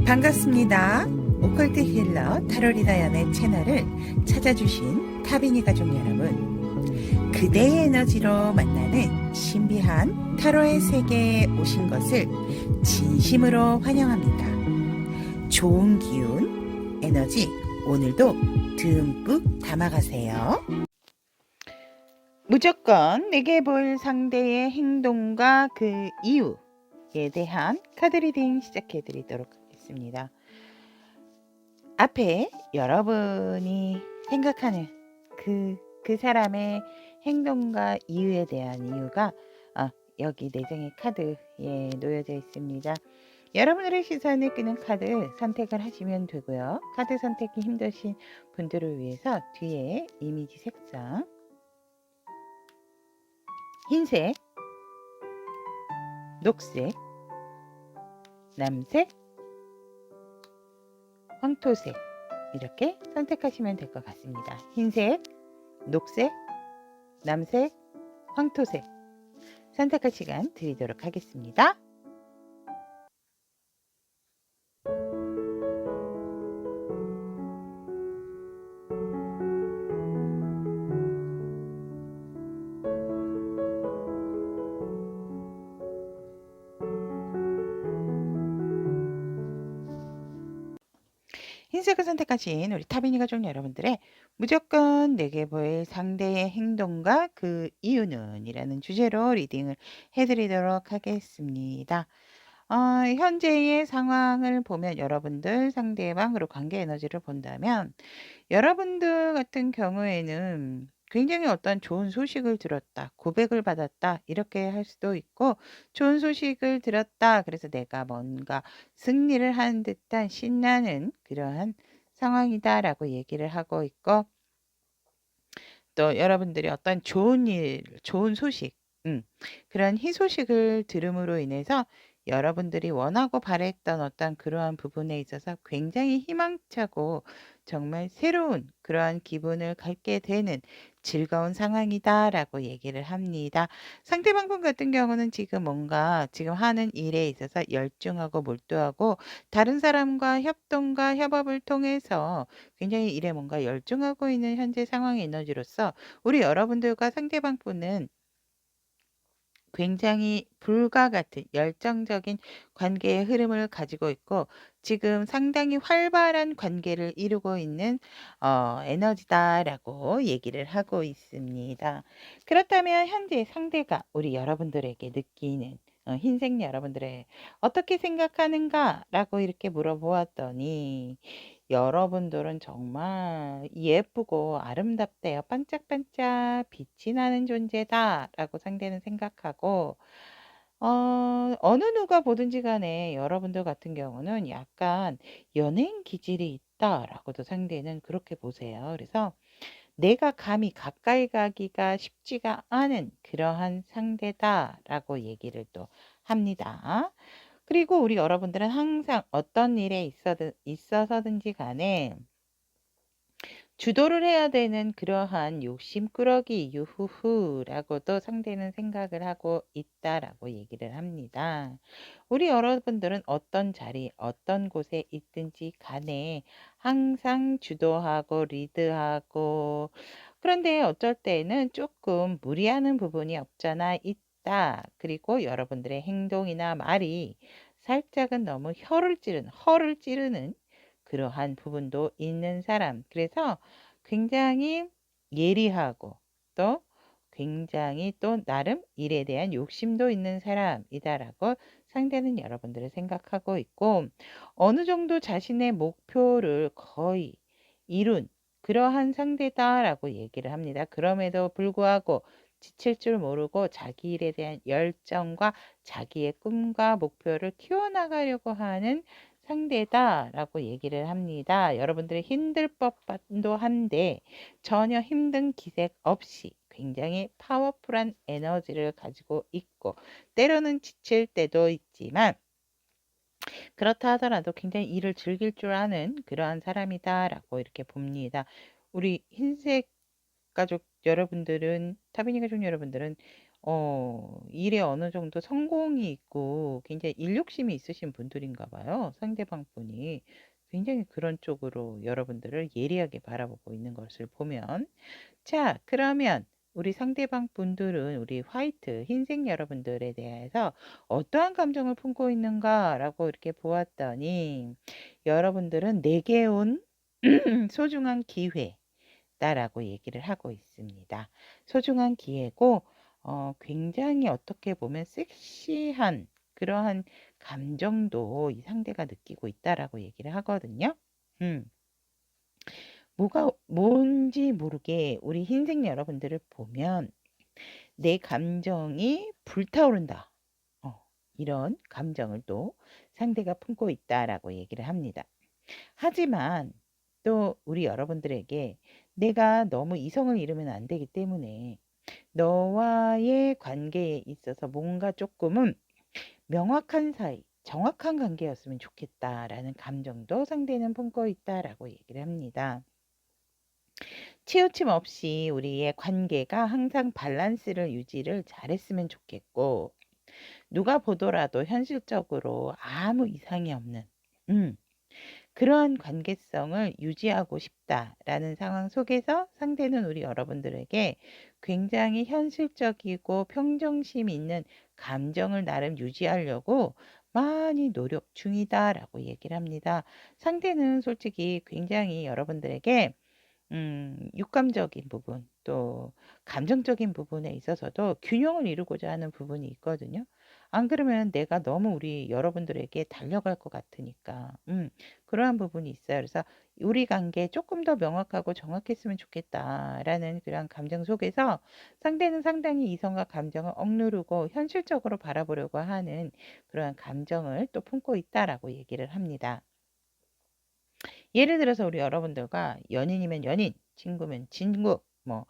반갑습니다. 오컬트 힐러 타로리다 연의 채널을 찾아주신 타비니 가족 여러분, 그대의 에너지로 만나는 신비한 타로의 세계에 오신 것을 진심으로 환영합니다. 좋은 기운, 에너지 오늘도 듬뿍 담아가세요. 무조건 내게 보일 상대의 행동과 그 이유에 대한 카드 리딩 시작해 드리도록 하겠습니다. 앞에 여러분이 생각하는 그 사람의 행동과 이유에 대한 이유가 여기 내정의 카드에 놓여져 있습니다. 여러분들의 시선을 끄는 카드 선택을 하시면 되고요. 카드 선택이 힘드신 분들을 위해서 뒤에 이미지 색상 흰색, 녹색, 남색, 황토색 이렇게 선택하시면 될 것 같습니다. 흰색, 녹색, 남색, 황토색 선택할 시간 드리도록 하겠습니다. 흰색을 선택하신 우리 타비니 가족 여러분들의 무조건 내게 보일 상대의 행동과 그 이유는 이라는 주제로 리딩을 해드리도록 하겠습니다. 현재의 상황을 보면 여러분들 상대방으로 관계 에너지를 본다면 여러분들 같은 경우에는 굉장히 어떤 좋은 소식을 들었다, 고백을 받았다, 이렇게 할 수도 있고, 좋은 소식을 들었다, 그래서 내가 뭔가 승리를 한 듯한 신나는 그러한 상황이다라고 얘기를 하고 있고, 또 여러분들이 어떤 좋은 일, 좋은 소식, 그런 희소식을 들음으로 인해서 여러분들이 원하고 바랬던 어떤 그러한 부분에 있어서 굉장히 희망차고 정말 새로운 그러한 기분을 갖게 되는 즐거운 상황이다라고 얘기를 합니다. 상대방 분 같은 경우는 지금 뭔가 지금 하는 일에 있어서 열중하고 몰두하고 다른 사람과 협동과 협업을 통해서 굉장히 일에 뭔가 열중하고 있는 현재 상황의 에너지로서 우리 여러분들과 상대방 분은 굉장히 불과 같은 열정적인 관계의 흐름을 가지고 있고 지금 상당히 활발한 관계를 이루고 있는 에너지다라고 얘기를 하고 있습니다. 그렇다면 현재 상대가 우리 여러분들에게 느끼는 흰색 여러분들의 어떻게 생각하는가라고 이렇게 물어보았더니 여러분들은 정말 예쁘고 아름답대요. 반짝반짝 빛이 나는 존재다라고 상대는 생각하고 어느 누가 보든지 간에 여러분들 같은 경우는 약간 연예인 기질이 있다라고도 상대는 그렇게 보세요. 그래서 내가 감히 가까이 가기가 쉽지가 않은 그러한 상대다라고 얘기를 또 합니다. 그리고 우리 여러분들은 항상 어떤 일에 있어서든지 간에 주도를 해야 되는 그러한 욕심꾸러기 유후후라고도 상대는 생각을 하고 있다라고 얘기를 합니다. 우리 여러분들은 어떤 자리, 어떤 곳에 있든지 간에 항상 주도하고 리드하고 그런데 어쩔 때는 조금 무리하는 부분이 없잖아 있다. 그리고 여러분들의 행동이나 말이 살짝은 너무 허를 찌르는 그러한 부분도 있는 사람. 그래서 굉장히 예리하고 또 굉장히 또 나름 일에 대한 욕심도 있는 사람이다라고 상대는 여러분들을 생각하고 있고 어느 정도 자신의 목표를 거의 이룬 그러한 상대다라고 얘기를 합니다. 그럼에도 불구하고 지칠 줄 모르고 자기 일에 대한 열정과 자기의 꿈과 목표를 키워나가려고 하는 상대다라고 얘기를 합니다. 여러분들이 힘들 법도 한데 전혀 힘든 기색 없이 굉장히 파워풀한 에너지를 가지고 있고 때로는 지칠 때도 있지만 그렇다 하더라도 굉장히 일을 즐길 줄 아는 그러한 사람이다라고 이렇게 봅니다. 우리 흰색 가족 여러분들은 타비니 가족 여러분들은 일에 어느 정도 성공이 있고 굉장히 일 욕심이 있으신 분들인가 봐요. 상대방 분이. 굉장히 그런 쪽으로 여러분들을 예리하게 바라보고 있는 것을 보면. 자, 그러면 우리 상대방 분들은 우리 화이트, 흰색 여러분들에 대해서 어떠한 감정을 품고 있는가라고 이렇게 보았더니 여러분들은 내게 온 소중한 기회다라고 얘기를 하고 있습니다. 소중한 기회고 굉장히 어떻게 보면 섹시한 그러한 감정도 이 상대가 느끼고 있다라고 얘기를 하거든요. 뭐가 뭔지 모르게 우리 흰색 여러분들을 보면 내 감정이 불타오른다. 이런 감정을 또 상대가 품고 있다라고 얘기를 합니다. 하지만 또 우리 여러분들에게 내가 너무 이성을 잃으면 안 되기 때문에 너와의 관계에 있어서 뭔가 조금은 명확한 사이, 정확한 관계였으면 좋겠다라는 감정도 상대는 품고 있다라고 얘기를 합니다. 치우침 없이 우리의 관계가 항상 밸런스를 유지를 잘했으면 좋겠고, 누가 보더라도 현실적으로 아무 이상이 없는, 그러한 관계성을 유지하고 싶다라는 상황 속에서 상대는 우리 여러분들에게 굉장히 현실적이고 평정심 있는 감정을 나름 유지하려고 많이 노력 중이다라고 얘기를 합니다. 상대는 솔직히 굉장히 여러분들에게 육감적인 부분, 또 감정적인 부분에 있어서도 균형을 이루고자 하는 부분이 있거든요. 안 그러면 내가 너무 우리 여러분들에게 달려갈 것 같으니까, 그러한 부분이 있어요. 그래서 우리 관계 조금 더 명확하고 정확했으면 좋겠다라는 그런 감정 속에서 상대는 상당히 이성과 감정을 억누르고 현실적으로 바라보려고 하는 그러한 감정을 또 품고 있다라고 얘기를 합니다. 예를 들어서 우리 여러분들과 연인이면 연인, 친구면 친구, 뭐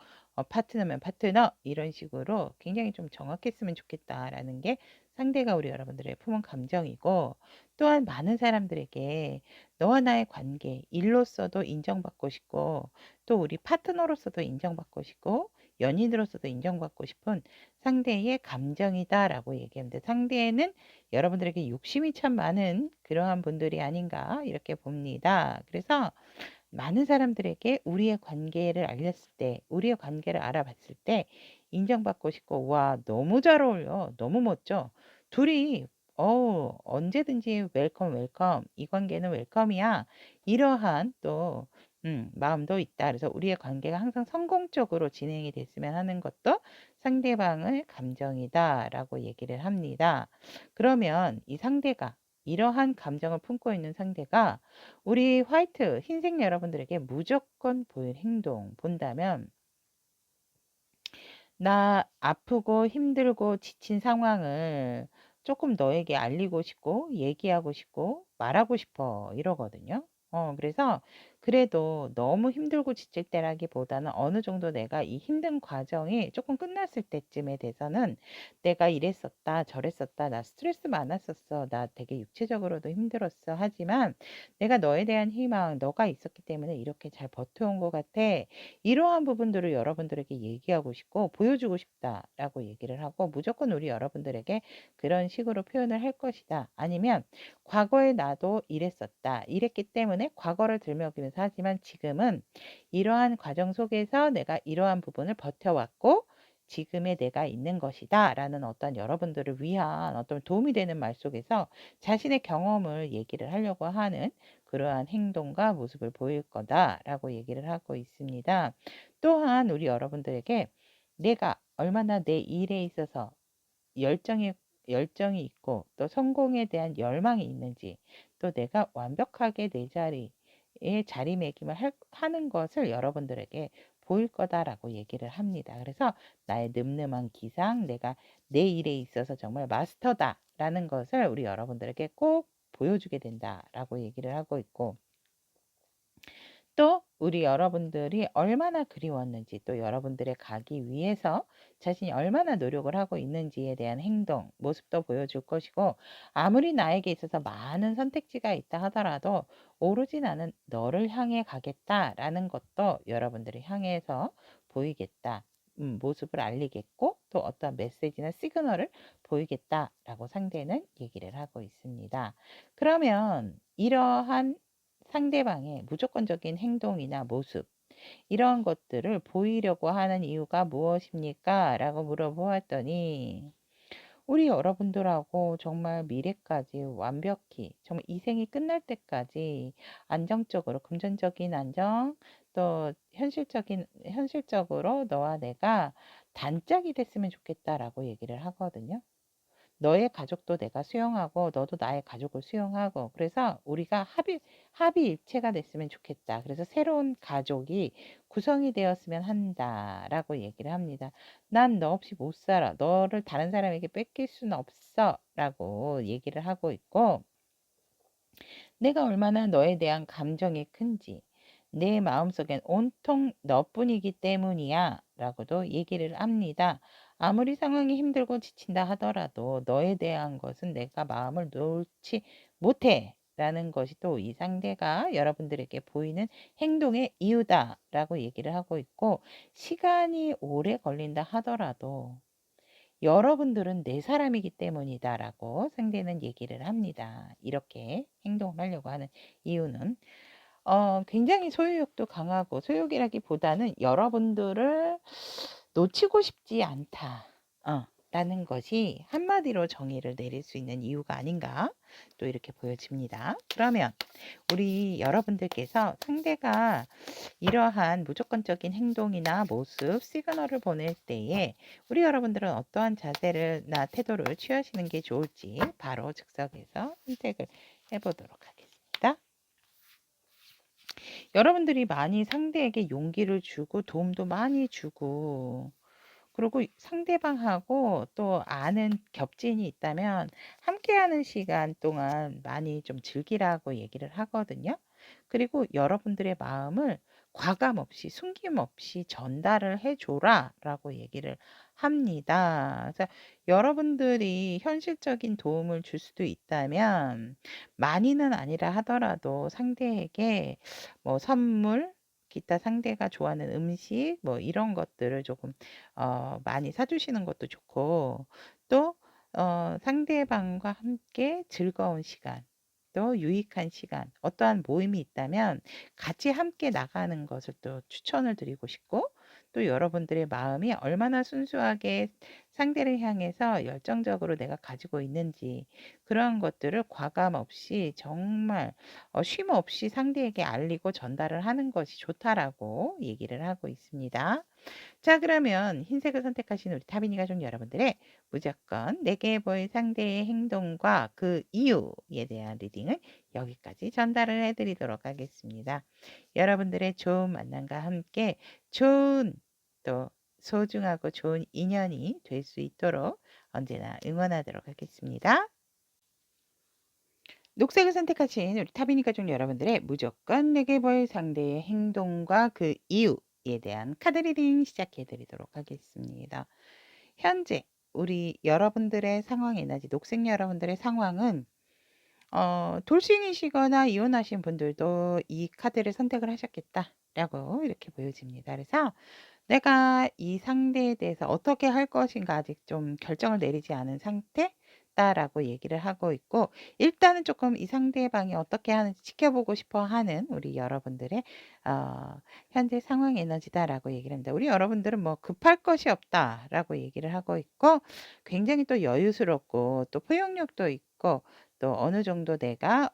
파트너면 파트너 이런 식으로 굉장히 좀 정확했으면 좋겠다라는 게 상대가 우리 여러분들의 품은 감정이고, 또한 많은 사람들에게 너와 나의 관계, 일로서도 인정받고 싶고 또 우리 파트너로서도 인정받고 싶고 연인으로서도 인정받고 싶은 상대의 감정이다라고 얘기하는데, 상대는 여러분들에게 욕심이 참 많은 그러한 분들이 아닌가 이렇게 봅니다. 그래서 많은 사람들에게 우리의 관계를 알렸을 때, 우리의 관계를 알아봤을 때 인정받고 싶고, 와, 너무 잘 어울려. 너무 멋져. 둘이 언제든지 웰컴 웰컴. 이 관계는 웰컴이야. 이러한 또 마음도 있다. 그래서 우리의 관계가 항상 성공적으로 진행이 됐으면 하는 것도 상대방의 감정이다라고 얘기를 합니다. 그러면 이 상대가 이러한 감정을 품고 있는 상대가 우리 화이트, 흰색 여러분들에게 무조건 보일 행동 본다면, 나 아프고 힘들고 지친 상황을 조금 너에게 알리고 싶고 얘기하고 싶고 말하고 싶어 이러거든요. 그래서 그래도 너무 힘들고 지칠 때라기보다는 어느 정도 내가 이 힘든 과정이 조금 끝났을 때쯤에 돼서는 내가 이랬었다 저랬었다 나 스트레스 많았었어 나 되게 육체적으로도 힘들었어 하지만 내가 너에 대한 희망 너가 있었기 때문에 이렇게 잘 버텨온 것 같아, 이러한 부분들을 여러분들에게 얘기하고 싶고 보여주고 싶다라고 얘기를 하고, 무조건 우리 여러분들에게 그런 식으로 표현을 할 것이다. 아니면 과거에 나도 이랬었다. 이랬기 때문에 과거를 들먹이면서 하지만 지금은 이러한 과정 속에서 내가 이러한 부분을 버텨왔고 지금의 내가 있는 것이다 라는 어떤 여러분들을 위한 어떤 도움이 되는 말 속에서 자신의 경험을 얘기를 하려고 하는 그러한 행동과 모습을 보일 거다라고 얘기를 하고 있습니다. 또한 우리 여러분들에게 내가 얼마나 내 일에 있어서 열정이 열정이 있고 또 성공에 대한 열망이 있는지, 또 내가 완벽하게 내 자리에 자리매김을 하는 것을 여러분들에게 보일 거다라고 얘기를 합니다. 그래서 나의 늠름한 기상, 내가 내 일에 있어서 정말 마스터다라는 것을 우리 여러분들에게 꼭 보여주게 된다라고 얘기를 하고 있고, 또 우리 여러분들이 얼마나 그리웠는지, 또 여러분들의 가기 위해서 자신이 얼마나 노력을 하고 있는지에 대한 행동, 모습도 보여줄 것이고, 아무리 나에게 있어서 많은 선택지가 있다 하더라도 오로지 나는 너를 향해 가겠다라는 것도 여러분들이 향해서 보이겠다. 모습을 알리겠고 또 어떠한 메시지나 시그널을 보이겠다라고 상대는 얘기를 하고 있습니다. 그러면 이러한 상대방의 무조건적인 행동이나 모습 이러한 것들을 보이려고 하는 이유가 무엇입니까? 라고 물어보았더니 우리 여러분들하고 정말 미래까지 완벽히 정말 이 생이 끝날 때까지 안정적으로 금전적인 안정 또 현실적으로 너와 내가 단짝이 됐으면 좋겠다라고 얘기를 하거든요. 너의 가족도 내가 수용하고 너도 나의 가족을 수용하고 그래서 우리가 합의일체가 됐으면 좋겠다. 그래서 새로운 가족이 구성이 되었으면 한다라고 얘기를 합니다. 난 너 없이 못 살아. 너를 다른 사람에게 뺏길 수는 없어라고 얘기를 하고 있고 내가 얼마나 너에 대한 감정이 큰지 내 마음속엔 온통 너뿐이기 때문이야 라고도 얘기를 합니다. 아무리 상황이 힘들고 지친다 하더라도 너에 대한 것은 내가 마음을 놓지 못해 라는 것이 또 이 상대가 여러분들에게 보이는 행동의 이유다 라고 얘기를 하고 있고 시간이 오래 걸린다 하더라도 여러분들은 내 사람이기 때문이다라고 상대는 얘기를 합니다. 이렇게 행동을 하려고 하는 이유는 굉장히 소유욕도 강하고 소유욕이라기보다는 여러분들을 놓치고 싶지 않다. 라는 것이 한마디로 정의를 내릴 수 있는 이유가 아닌가 또 이렇게 보여집니다. 그러면 우리 여러분들께서 상대가 이러한 무조건적인 행동이나 모습, 시그널을 보낼 때에 우리 여러분들은 어떠한 자세나 태도를 취하시는 게 좋을지 바로 즉석에서 선택을 해보도록 하겠습니다. 여러분들이 많이 상대에게 용기를 주고 도움도 많이 주고 그리고 상대방하고 또 아는 겹친이 있다면 함께하는 시간 동안 많이 좀 즐기라고 얘기를 하거든요. 그리고 여러분들의 마음을 과감 없이 숨김없이 전달을 해줘라 라고 얘기를 합니다. 그래서 여러분들이 현실적인 도움을 줄 수도 있다면 많이는 아니라 하더라도 상대에게 뭐 선물 기타 상대가 좋아하는 음식 뭐 이런 것들을 조금 많이 사주시는 것도 좋고 또 상대방과 함께 즐거운 시간 또 유익한 시간 어떠한 모임이 있다면 같이 함께 나가는 것을 또 추천을 드리고 싶고 또 여러분들의 마음이 얼마나 순수하게 상대를 향해서 열정적으로 내가 가지고 있는지 그런 것들을 과감 없이 정말 쉼 없이 상대에게 알리고 전달을 하는 것이 좋다라고 얘기를 하고 있습니다. 자, 그러면 흰색을 선택하신 우리 타비니 가족 여러분들의 무조건 내게 보일 상대의 행동과 그 이유에 대한 리딩을 여기까지 전달을 해드리도록 하겠습니다. 여러분들의 좋은 만남과 함께 좋은 또 소중하고 좋은 인연이 될 수 있도록 언제나 응원하도록 하겠습니다. 녹색을 선택하신 우리 타비니 가족 여러분들의 무조건 내게 보일 상대의 행동과 그 이유에 대한 카드 리딩 시작해 드리도록 하겠습니다. 현재 우리 여러분들의 상황 에너지, 녹색 여러분들의 상황은 돌싱이시거나 이혼하신 분들도 이 카드를 선택을 하셨겠다라고 이렇게 보여집니다. 그래서 내가 이 상대에 대해서 어떻게 할 것인가 아직 좀 결정을 내리지 않은 상태다라고 얘기를 하고 있고 일단은 조금 이 상대방이 어떻게 하는지 지켜보고 싶어 하는 우리 여러분들의 현재 상황 에너지다라고 얘기를 합니다. 우리 여러분들은 뭐 급할 것이 없다라고 얘기를 하고 있고 굉장히 또 여유스럽고 또 포용력도 있고 또 어느 정도 내가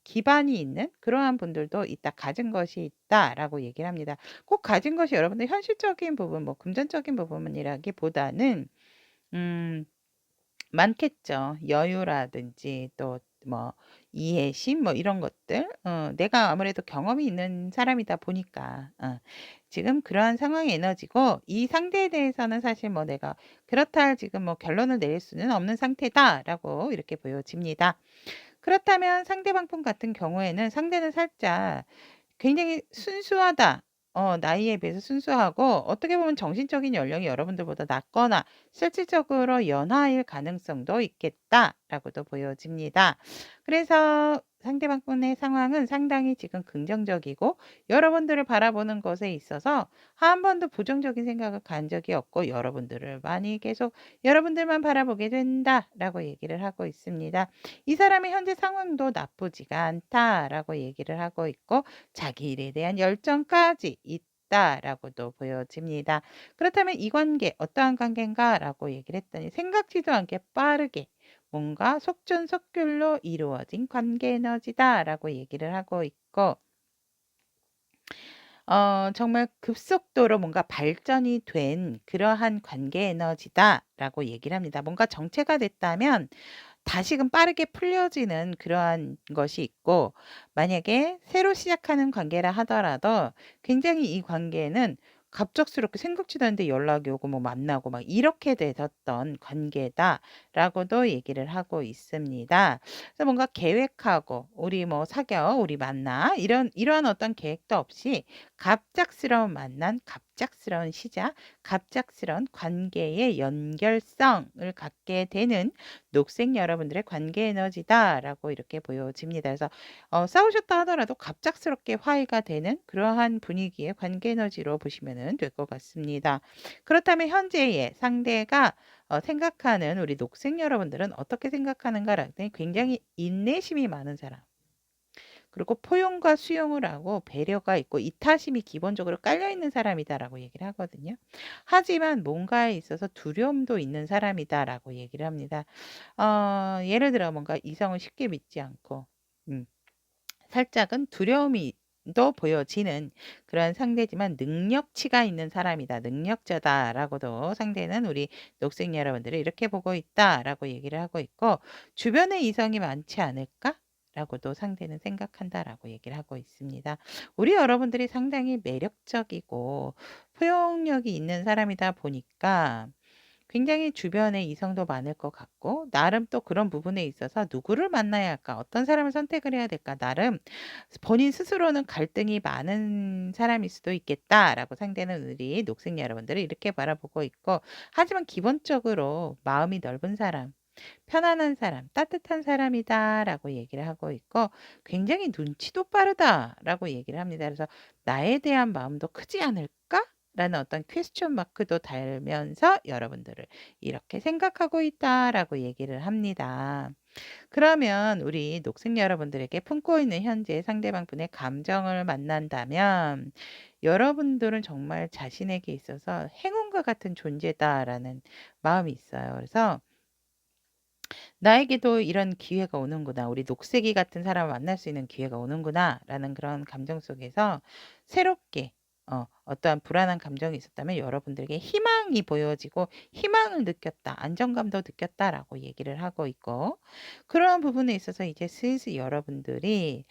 기반이 있는 그러한 분들도 있다. 가진 것이 있다라고 얘기를 합니다. 꼭 가진 것이 여러분들 현실적인 부분 뭐 금전적인 부분이라기보다는 많겠죠. 여유라든지 또 뭐 이해심 뭐 이런 것들 내가 아무래도 경험이 있는 사람이다 보니까 지금 그러한 상황의 에너지고 이 상대에 대해서는 사실 뭐 내가 그렇다 할 지금 뭐 결론을 내릴 수는 없는 상태다라고 이렇게 보여집니다. 그렇다면 상대방 분 같은 경우에는 상대는 살짝 굉장히 순수하다. 나이에 비해서 순수하고 어떻게 보면 정신적인 연령이 여러분들보다 낮거나 실질적으로 연하일 가능성도 있겠다라고도 보여집니다. 그래서 상대방분의 상황은 상당히 지금 긍정적이고 여러분들을 바라보는 것에 있어서 한 번도 부정적인 생각을 간 적이 없고 여러분들을 많이 계속 여러분들만 바라보게 된다라고 얘기를 하고 있습니다. 이 사람의 현재 상황도 나쁘지가 않다라고 얘기를 하고 있고 자기 일에 대한 열정까지 있다라고도 보여집니다. 그렇다면 이 관계 어떠한 관계인가라고 얘기를 했더니 생각지도 않게 빠르게 뭔가 속전속결로 이루어진 관계 에너지다라고 얘기를 하고 있고 정말 급속도로 뭔가 발전이 된 그러한 관계 에너지다라고 얘기를 합니다. 뭔가 정체가 됐다면 다시금 빠르게 풀려지는 그러한 것이 있고 만약에 새로 시작하는 관계라 하더라도 굉장히 이 관계는 갑작스럽게 생각지도 않는데 연락이 오고 뭐 만나고 막 이렇게 되었던 관계다라고도 얘기를 하고 있습니다. 그래서 뭔가 계획하고 우리 뭐 사겨, 우리 만나 이러한 어떤 계획도 없이 갑작스러운 만남, 갑작스러운 시작, 갑작스러운 관계의 연결성을 갖게 되는 녹색 여러분들의 관계 에너지다라고 이렇게 보여집니다. 그래서 싸우셨다 하더라도 갑작스럽게 화해가 되는 그러한 분위기의 관계 에너지로 보시면 될 것 같습니다. 그렇다면 현재의 상대가 생각하는 우리 녹색 여러분들은 어떻게 생각하는가라는 굉장히 인내심이 많은 사람. 그리고 포용과 수용을 하고 배려가 있고 이타심이 기본적으로 깔려있는 사람이다라고 얘기를 하거든요. 하지만 뭔가에 있어서 두려움도 있는 사람이다라고 얘기를 합니다. 예를 들어 뭔가 이성을 쉽게 믿지 않고 살짝은 두려움이 도 보여지는 그런 상대지만 능력치가 있는 사람이다. 능력자다라고도 상대는 우리 녹색 여러분들을 이렇게 보고 있다라고 얘기를 하고 있고 주변에 이성이 많지 않을까? 라고도 상대는 생각한다라고 얘기를 하고 있습니다. 우리 여러분들이 상당히 매력적이고 포용력이 있는 사람이다 보니까 굉장히 주변에 이성도 많을 것 같고 나름 또 그런 부분에 있어서 누구를 만나야 할까? 어떤 사람을 선택을 해야 될까? 나름 본인 스스로는 갈등이 많은 사람일 수도 있겠다라고 상대는 우리 녹색 여러분들을 이렇게 바라보고 있고 하지만 기본적으로 마음이 넓은 사람 편안한 사람, 따뜻한 사람이다라고 얘기를 하고 있고 굉장히 눈치도 빠르다라고 얘기를 합니다. 그래서 나에 대한 마음도 크지 않을까? 라는 어떤 퀘스천 마크도 달면서 여러분들을 이렇게 생각하고 있다라고 얘기를 합니다. 그러면 우리 녹색 여러분들에게 품고 있는 현재 상대방 분의 감정을 만난다면 여러분들은 정말 자신에게 있어서 행운과 같은 존재다라는 마음이 있어요. 그래서 나에게도 이런 기회가 오는구나. 우리 녹색이 같은 사람을 만날 수 있는 기회가 오는구나라는 그런 감정 속에서 새롭게 어떠한 불안한 감정이 있었다면 여러분들에게 희망이 보여지고 희망을 느꼈다. 안정감도 느꼈다라고 얘기를 하고 있고 그런 부분에 있어서 이제 슬슬 여러분들이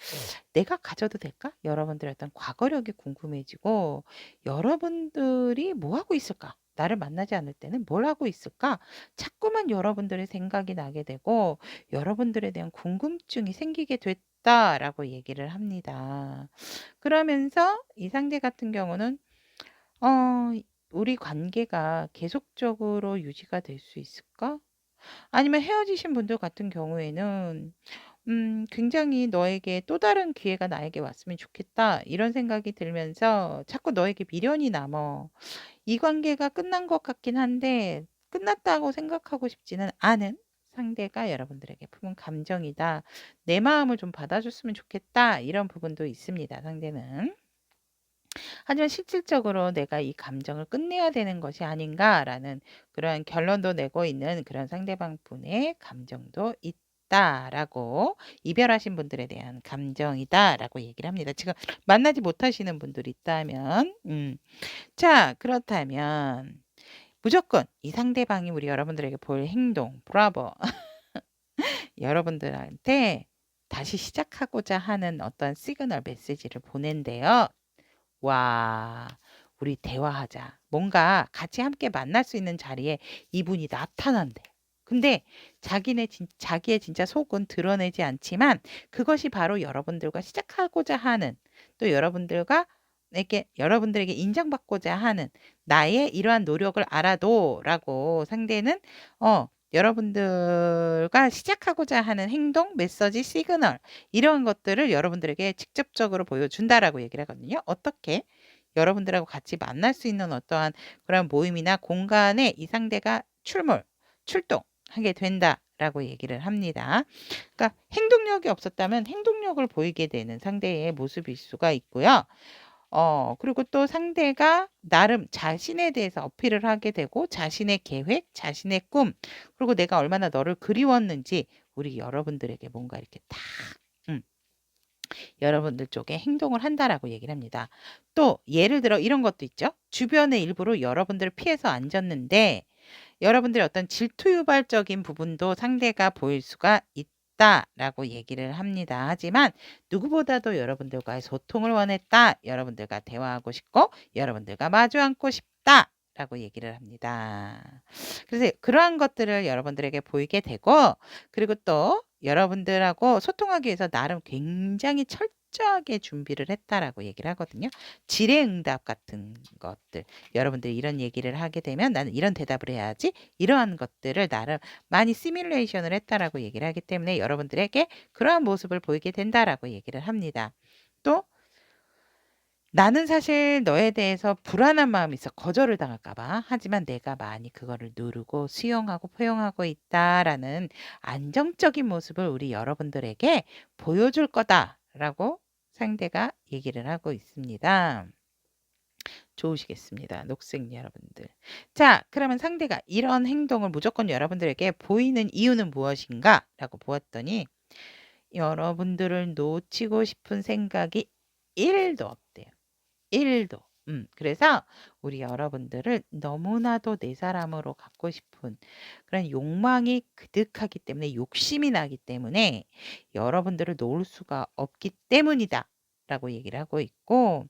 내가 가져도 될까? 여러분들의 어떤 과거력이 궁금해지고 여러분들이 뭐 하고 있을까? 나를 만나지 않을 때는 뭘 하고 있을까? 자꾸만 여러분들의 생각이 나게 되고 여러분들에 대한 궁금증이 생기게 됐다라고 얘기를 합니다. 그러면서 이 상대 같은 경우는 어, 우리 관계가 계속적으로 유지가 될 수 있을까? 아니면 헤어지신 분들 같은 경우에는 굉장히 너에게 또 다른 기회가 나에게 왔으면 좋겠다. 이런 생각이 들면서 자꾸 너에게 미련이 남어. 이 관계가 끝난 것 같긴 한데 끝났다고 생각하고 싶지는 않은 상대가 여러분들에게 품은 감정이다. 내 마음을 좀 받아줬으면 좋겠다. 이런 부분도 있습니다. 상대는. 하지만 실질적으로 내가 이 감정을 끝내야 되는 것이 아닌가라는 그런 결론도 내고 있는 그런 상대방 분의 감정도 있다라고 이별하신 분들에 대한 감정이다라고 얘기를 합니다. 지금 만나지 못하시는 분들이 있다면 자 그렇다면 무조건 이 상대방이 우리 여러분들에게 볼 행동 브라보 여러분들한테 다시 시작하고자 하는 어떤 시그널 메시지를 보낸대요. 와, 우리 대화하자. 뭔가 같이 함께 만날 수 있는 자리에 이분이 나타난대. 근데 자기의 진짜 속은 드러내지 않지만 그것이 바로 여러분들과 시작하고자 하는 또 여러분들에게 인정받고자 하는 나의 이러한 노력을 알아도라고 상대는 여러분들과 시작하고자 하는 행동, 메시지, 시그널 이런 것들을 여러분들에게 직접적으로 보여준다라고 얘기를 하거든요. 어떻게? 여러분들하고 같이 만날 수 있는 어떠한 그런 모임이나 공간에 이 상대가 출동하게 된다라고 얘기를 합니다. 그러니까 행동력이 없었다면 행동력을 보이게 되는 상대의 모습일 수가 있고요. 그리고 또 상대가 나름 자신에 대해서 어필을 하게 되고 자신의 계획, 자신의 꿈, 그리고 내가 얼마나 너를 그리웠는지 우리 여러분들에게 뭔가 이렇게 딱 음, 여러분들 쪽에 행동을 한다라고 얘기를 합니다. 또 예를 들어 이런 것도 있죠. 주변에 일부러 여러분들을 피해서 앉았는데 여러분들의 어떤 질투 유발적인 부분도 상대가 보일 수가 있다라고 얘기를 합니다. 하지만 누구보다도 여러분들과의 소통을 원했다. 여러분들과 대화하고 싶고 여러분들과 마주 앉고 싶다라고 얘기를 합니다. 그래서 그러한 것들을 여러분들에게 보이게 되고 그리고 또 여러분들하고 소통하기 위해서 나름 굉장히 철저하게 준비를 했다라고 얘기를 하거든요. 질의응답 같은 것들. 여러분들이 이런 얘기를 하게 되면 나는 이런 대답을 해야지. 이러한 것들을 나름 많이 시뮬레이션을 했다라고 얘기를 하기 때문에 여러분들에게 그러한 모습을 보이게 된다라고 얘기를 합니다. 또 나는 사실 너에 대해서 불안한 마음이 있어. 거절을 당할까 봐. 하지만 내가 많이 그거를 누르고 수용하고 포용하고 있다라는 안정적인 모습을 우리 여러분들에게 보여줄 거다라고 상대가 얘기를 하고 있습니다. 좋으시겠습니다. 녹색 여러분들. 자, 그러면 상대가 이런 행동을 무조건 여러분들에게 보이는 이유는 무엇인가? 라고 보았더니 여러분들을 놓치고 싶은 생각이 1도 없대요. 1도. 그래서 우리 여러분들을 너무나도 내 사람으로 갖고 싶은 그런 욕망이 그득하기 때문에 욕심이 나기 때문에 여러분들을 놓을 수가 없기 때문이다. 라고 얘기를 하고 있고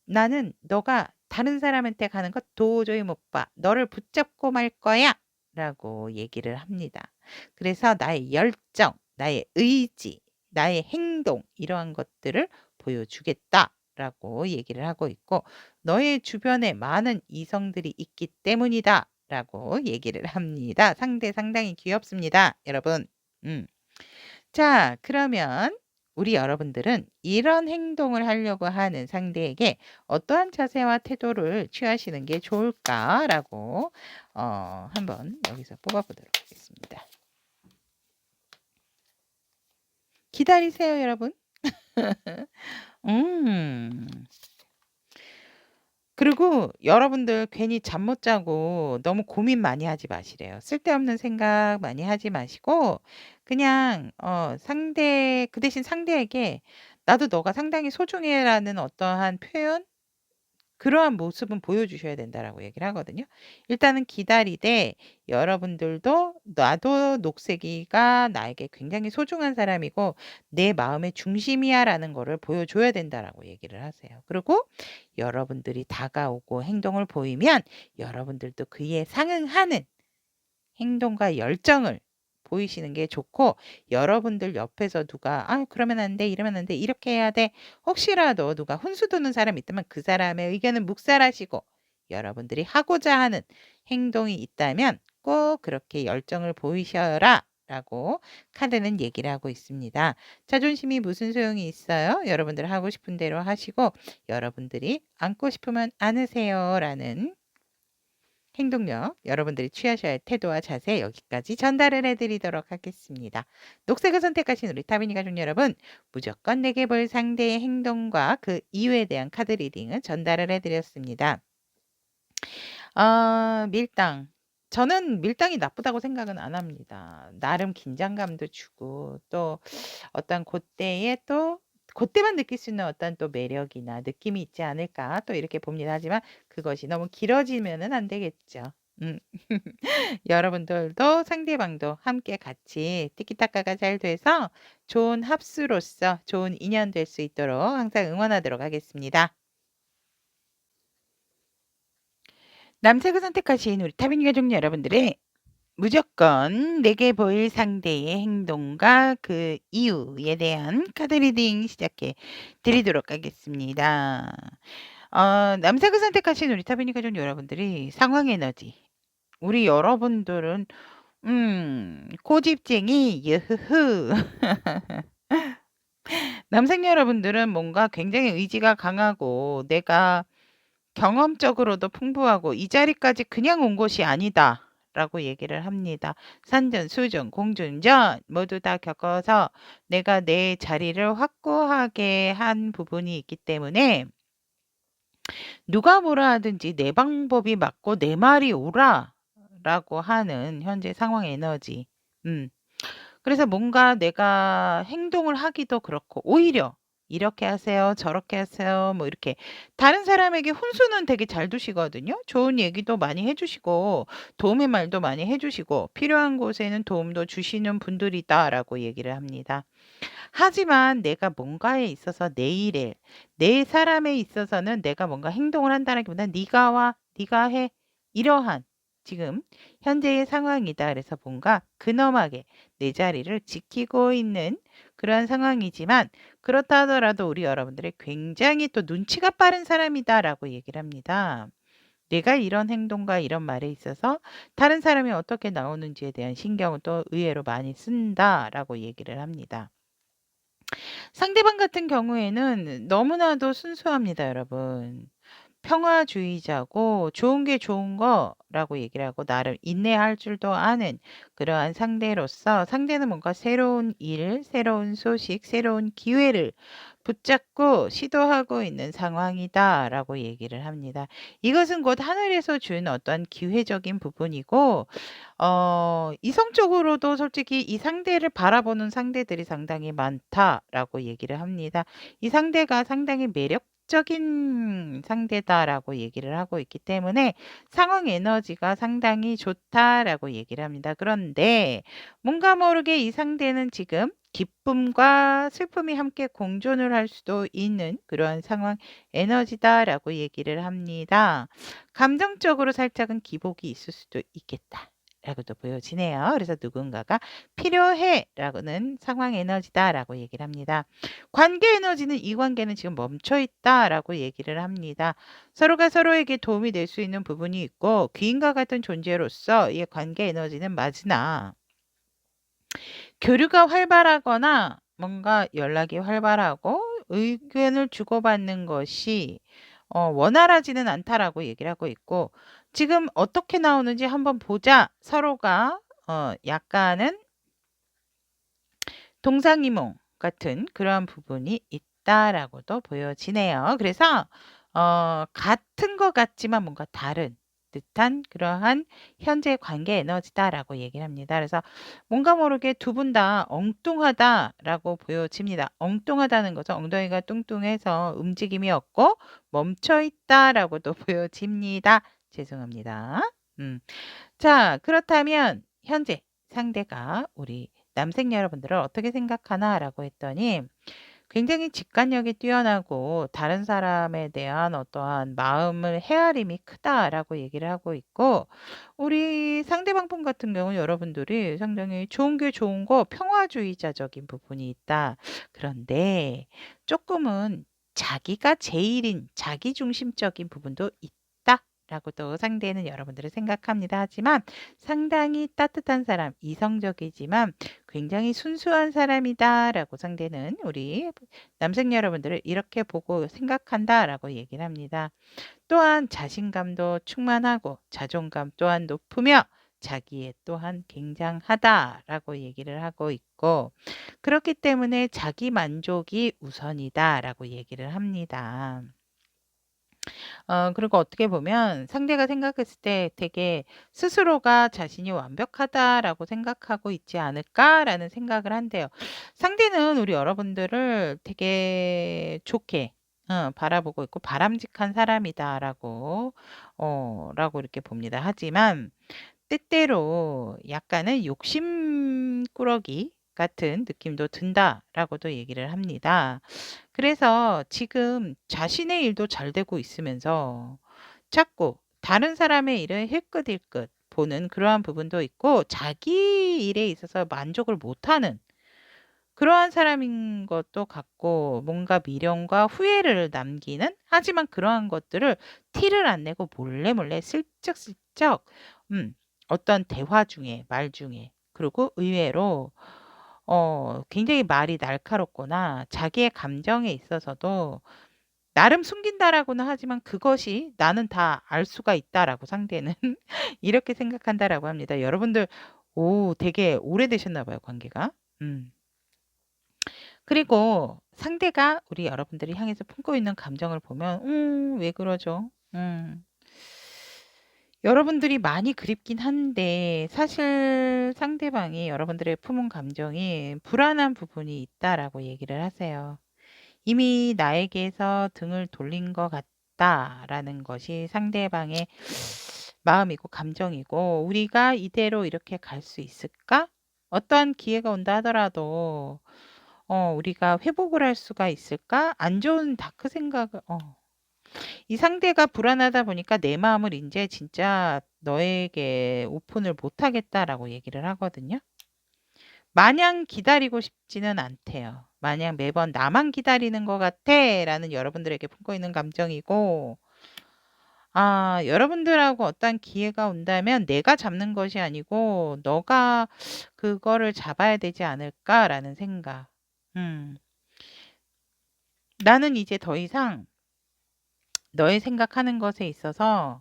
나는 너가 다른 사람한테 가는 것 도저히 못 봐. 너를 붙잡고 말 거야. 라고 얘기를 합니다. 그래서 나의 열정, 나의 의지, 나의 행동 이러한 것들을 보여주겠다. 라고 얘기를 하고 있고 너의 주변에 많은 이성들이 있기 때문이다. 라고 얘기를 합니다. 상당히 귀엽습니다. 여러분. 자, 그러면 우리 여러분들은 이런 행동을 하려고 하는 상대에게 어떠한 자세와 태도를 취하시는 게 좋을까라고 한번 여기서 뽑아보도록 하겠습니다. 기다리세요, 여러분. 그리고 여러분들 괜히 잠 못 자고 너무 고민 많이 하지 마시래요. 쓸데없는 생각 많이 하지 마시고 그냥 그 대신 상대에게 "나도 너가 상당히 소중해."라는 어떠한 표현 그러한 모습은 보여주셔야 된다라고 얘기를 하거든요. 일단은 기다리되 여러분들도 나도 녹색이가 나에게 굉장히 소중한 사람이고 내 마음의 중심이야라는 거를 보여줘야 된다라고 얘기를 하세요. 그리고 여러분들이 다가오고 행동을 보이면 여러분들도 그에 상응하는 행동과 열정을 보이시는 게 좋고 여러분들 옆에서 누가 그러면 안 돼, 이러면 안 돼, 이렇게 해야 돼. 혹시라도 누가 훈수 두는 사람이 있다면 그 사람의 의견은 묵살하시고 여러분들이 하고자 하는 행동이 있다면 꼭 그렇게 열정을 보이셔라. 라고 카드는 얘기를 하고 있습니다. 자존심이 무슨 소용이 있어요? 여러분들 하고 싶은 대로 하시고 여러분들이 안고 싶으면 안으세요. 라는 행동력, 여러분들이 취하셔야 할 태도와 자세 여기까지 전달을 해드리도록 하겠습니다. 녹색을 선택하신 우리 타비니 가족 여러분, 무조건 내게 볼 상대의 행동과 그 이유에 대한 카드 리딩을 전달을 해드렸습니다. 밀당. 저는 밀당이 나쁘다고 생각은 안 합니다. 나름 긴장감도 주고 또 어떤 그때에 또 그때만 느낄 수 있는 어떤 또 매력이나 느낌이 있지 않을까 또 이렇게 봅니다. 하지만 그것이 너무 길어지면은 안 되겠죠. 음. 여러분들도 상대방도 함께 같이 티키타카가 잘 돼서 좋은 합수로서 좋은 인연 될 수 있도록 항상 응원하도록 하겠습니다. 남색을 선택하신 우리 타비니 가족 여러분들의 무조건 내게 보일 상대의 행동과 그 이유에 대한 카드 리딩 시작해 드리도록 하겠습니다. 남색을 선택하신 우리 타비니 가족 여러분들이 상황 에너지 우리 여러분들은 고집쟁이 유후후. 남성 여러분들은 뭔가 굉장히 의지가 강하고 내가 경험적으로도 풍부하고 이 자리까지 그냥 온 것이 아니다. 라고 얘기를 합니다. 산전, 수전, 공중전 모두 다 겪어서 내가 내 자리를 확고하게 한 부분이 있기 때문에 누가 뭐라 하든지 내 방법이 맞고 내 말이 옳아 라고 하는 현재 상황 에너지. 음. 그래서 뭔가 내가 행동을 하기도 그렇고 오히려 이렇게 하세요, 저렇게 하세요, 뭐 이렇게 다른 사람에게 훈수는 되게 잘 두시거든요. 좋은 얘기도 많이 해주시고 도움의 말도 많이 해주시고 필요한 곳에는 도움도 주시는 분들이다라고 얘기를 합니다. 하지만 내가 뭔가에 있어서 내 일에 내 사람에 있어서는 내가 뭔가 행동을 한다라기보다 네가 와, 네가 해 이러한 지금 현재의 상황이다. 그래서 뭔가 근엄하게 내 자리를 지키고 있는 그러한 상황이지만 그렇다 하더라도 우리 여러분들이 굉장히 또 눈치가 빠른 사람이다라고 얘기를 합니다. 내가 이런 행동과 이런 말에 있어서 다른 사람이 어떻게 나오는지에 대한 신경을 또 의외로 많이 쓴다라고 얘기를 합니다. 상대방 같은 경우에는 너무나도 순수합니다, 여러분. 평화주의자고 좋은 게 좋은 거라고 얘기를 하고 나름 인내할 줄도 아는 그러한 상대로서 상대는 뭔가 새로운 일, 새로운 소식, 새로운 기회를 붙잡고 시도하고 있는 상황이다라고 얘기를 합니다. 이것은 곧 하늘에서 준 어떤 기회적인 부분이고 이성적으로도 솔직히 이 상대를 바라보는 상대들이 상당히 많다라고 얘기를 합니다. 이 상대가 상당히 매력적인 상대다라고 얘기를 하고 있기 때문에 상황 에너지가 상당히 좋다라고 얘기를 합니다. 그런데 뭔가 모르게 이 상대는 지금 기쁨과 슬픔이 함께 공존을 할 수도 있는 그러한 상황 에너지다라고 얘기를 합니다. 감정적으로 살짝은 기복이 있을 수도 있겠다. 라고도 보여지네요. 그래서 누군가가 필요해라고는 상황 에너지다라고 얘기를 합니다. 관계 에너지는 이 관계는 지금 멈춰 있다라고 얘기를 합니다. 서로가 서로에게 도움이 될 수 있는 부분이 있고 귀인과 같은 존재로서 이 관계 에너지는 맞으나 교류가 활발하거나 뭔가 연락이 활발하고 의견을 주고받는 것이 원활하지는 않다라고 얘기를 하고 있고 지금 어떻게 나오는지 한번 보자. 서로가 약간은 동상이몽 같은 그런 부분이 있다라고도 보여지네요. 그래서 같은 것 같지만 뭔가 다른 듯한 그러한 현재 관계 에너지다라고 얘기를 합니다. 그래서 뭔가 모르게 두 분 다 엉뚱하다라고 보여집니다. 엉뚱하다는 것은 엉덩이가 뚱뚱해서 움직임이 없고 멈춰 있다라고도 보여집니다. 죄송합니다. 자, 그렇다면 현재 상대가 우리 남생 여러분들을 어떻게 생각하나라고 했더니 굉장히 직관력이 뛰어나고 다른 사람에 대한 어떠한 마음을 헤아림이 크다라고 얘기를 하고 있고 우리 상대방 분 같은 경우 여러분들이 상당히 좋은 게 좋은 거 평화주의자적인 부분이 있다. 그런데 조금은 자기가 제일인 자기중심적인 부분도 있다. 라고 또 상대는 여러분들을 생각합니다. 하지만 상당히 따뜻한 사람, 이성적이지만 굉장히 순수한 사람이다라고 상대는 우리 남성 여러분들을 이렇게 보고 생각한다라고 얘기를 합니다. 또한 자신감도 충만하고 자존감 또한 높으며 자기에 또한 굉장하다라고 얘기를 하고 있고 그렇기 때문에 자기 만족이 우선이다라고 얘기를 합니다. 그리고 어떻게 보면 상대가 생각했을 때 되게 스스로가 자신이 완벽하다라고 생각하고 있지 않을까라는 생각을 한대요. 상대는 우리 여러분들을 되게 좋게 바라보고 있고 바람직한 사람이다라고 라고 이렇게 봅니다. 하지만 때때로 약간은 욕심꾸러기 같은 느낌도 든다라고도 얘기를 합니다. 그래서 지금 자신의 일도 잘 되고 있으면서 자꾸 다른 사람의 일을 힐끗힐끗 보는 그러한 부분도 있고 자기 일에 있어서 만족을 못하는 그러한 사람인 것도 같고 뭔가 미련과 후회를 남기는 하지만 그러한 것들을 티를 안 내고 몰래 몰래 슬쩍슬쩍 어떤 대화 중에, 말 중에. 그리고 의외로 굉장히 말이 날카롭거나 자기의 감정에 있어서도 나름 숨긴다라고는 하지만 그것이 나는 다 알 수가 있다라고 상대는 이렇게 생각한다라고 합니다. 여러분들 되게 오래되셨나 봐요, 관계가. 음. 그리고 상대가 우리 여러분들이 향해서 품고 있는 감정을 보면 왜 그러죠? 여러분들이 많이 그립긴 한데 사실 상대방이 여러분들의 품은 감정이 불안한 부분이 있다라고 얘기를 하세요. 이미 나에게서 등을 돌린 것 같다라는 것이 상대방의 마음이고 감정이고 우리가 이대로 이렇게 갈 수 있을까? 어떠한 기회가 온다 하더라도 우리가 회복을 할 수가 있을까? 안 좋은 다크 생각을 이 상대가 불안하다 보니까 내 마음을 이제 진짜 너에게 오픈을 못 하겠다라고 얘기를 하거든요. 마냥 기다리고 싶지는 않대요. 마냥 매번 나만 기다리는 것 같아 라는 여러분들에게 품고 있는 감정이고 여러분들하고 어떤 기회가 온다면 내가 잡는 것이 아니고 너가 그거를 잡아야 되지 않을까라는 생각. 나는 이제 더 이상 너의 생각하는 것에 있어서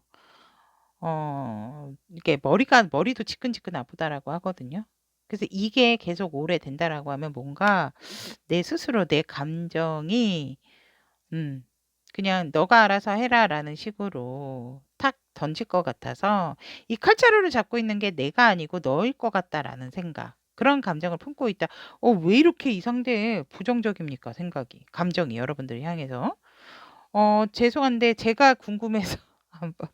이게 머리도 지끈지끈 아프다라고 하거든요. 그래서 이게 계속 오래된다라고 하면 뭔가 내 스스로 내 감정이 그냥 너가 알아서 해라라는 식으로 탁 던질 것 같아서 이 칼자루를 잡고 있는 게 내가 아니고 너일 것 같다라는 생각. 그런 감정을 품고 있다. 왜 이렇게 이 상대에 부정적입니까? 생각이. 감정이 여러분들 향해서. 죄송한데 제가 궁금해서 한번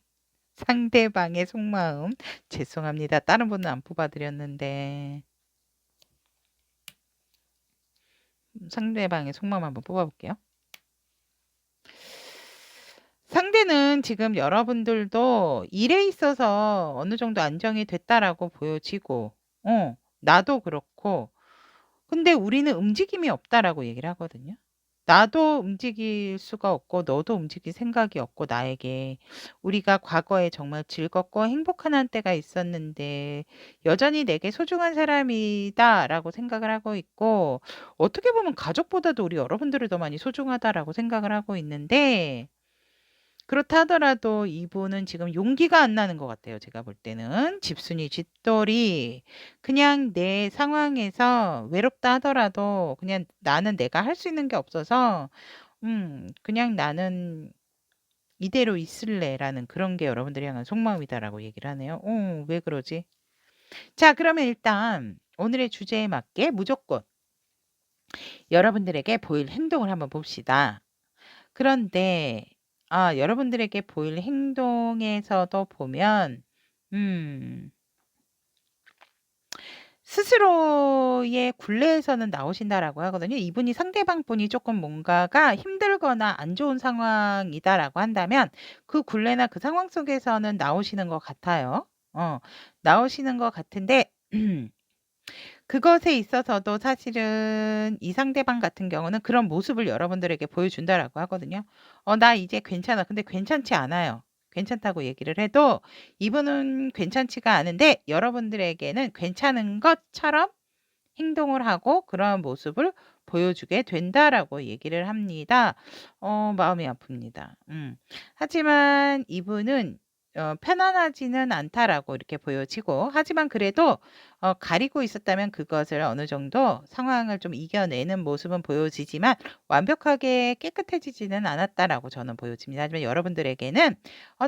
상대방의 속마음 죄송합니다. 다른 분은 안 뽑아드렸는데 상대방의 속마음 한번 뽑아볼게요. 상대는 지금 여러분들도 일에 있어서 어느 정도 안정이 됐다라고 보여지고 나도 그렇고 근데 우리는 움직임이 없다라고 얘기를 하거든요. 나도 움직일 수가 없고 너도 움직일 생각이 없고 나에게 우리가 과거에 정말 즐겁고 행복한 한때가 있었는데 여전히 내게 소중한 사람이다라고 생각을 하고 있고 어떻게 보면 가족보다도 우리 여러분들을 더 많이 소중하다라고 생각을 하고 있는데 그렇다 하더라도 이분은 지금 용기가 안 나는 것 같아요. 제가 볼 때는 집순이 쥐돌이 그냥 내 상황에서 외롭다 하더라도 그냥 나는 내가 할 수 있는 게 없어서 그냥 나는 이대로 있을래라는 그런 게 여러분들이 향한 속마음이다라고 얘기를 하네요. 왜 그러지? 자, 그러면 일단 오늘의 주제에 맞게 무조건 여러분들에게 보일 행동을 한번 봅시다. 그런데 여러분들에게 보일 행동에서도 보면 스스로의 굴레에서는 나오신다라고 하거든요. 이분이 상대방 분이 조금 뭔가가 힘들거나 안 좋은 상황이다라고 한다면 그 굴레나 그 상황 속에서는 나오시는 것 같아요. 나오시는 것 같은데 그것에 있어서도 사실은 이 상대방 같은 경우는 그런 모습을 여러분들에게 보여준다라고 하거든요. 나 이제 괜찮아. 근데 괜찮지 않아요. 괜찮다고 얘기를 해도 이분은 괜찮지가 않은데 여러분들에게는 괜찮은 것처럼 행동을 하고 그러한 모습을 보여주게 된다라고 얘기를 합니다. 마음이 아픕니다. 하지만 이분은 편안하지는 않다라고 이렇게 보여지고 하지만 그래도 가리고 있었다면 그것을 어느 정도 상황을 좀 이겨내는 모습은 보여지지만 완벽하게 깨끗해지지는 않았다라고 저는 보여집니다. 하지만 여러분들에게는